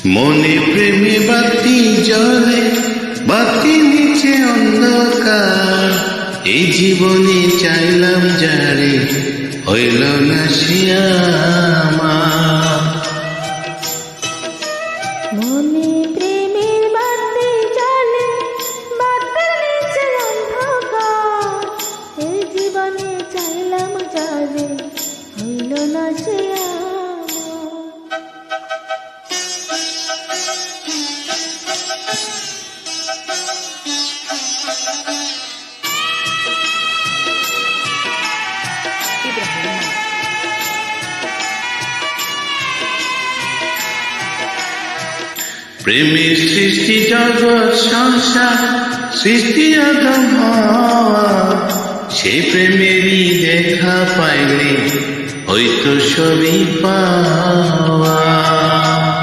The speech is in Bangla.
মনে প্রেমে বাতি জ্বলে, বাতি নিচে অন্ধকার। এই জীবনে চাইলাম যারে, হইল না সে আমার। মনে প্রেমের বাতি জ্বলে, বাতি নিচে অন্ধকার। এই জীবনে চাইলাম যারে, হইল না সে আমার। প্রেমের সৃষ্টি জগৎ সংসার, সৃষ্টি আদম হওয়া। সেই প্রেমেরই দেখা পাইলে হয়তো সবই পাওয়া।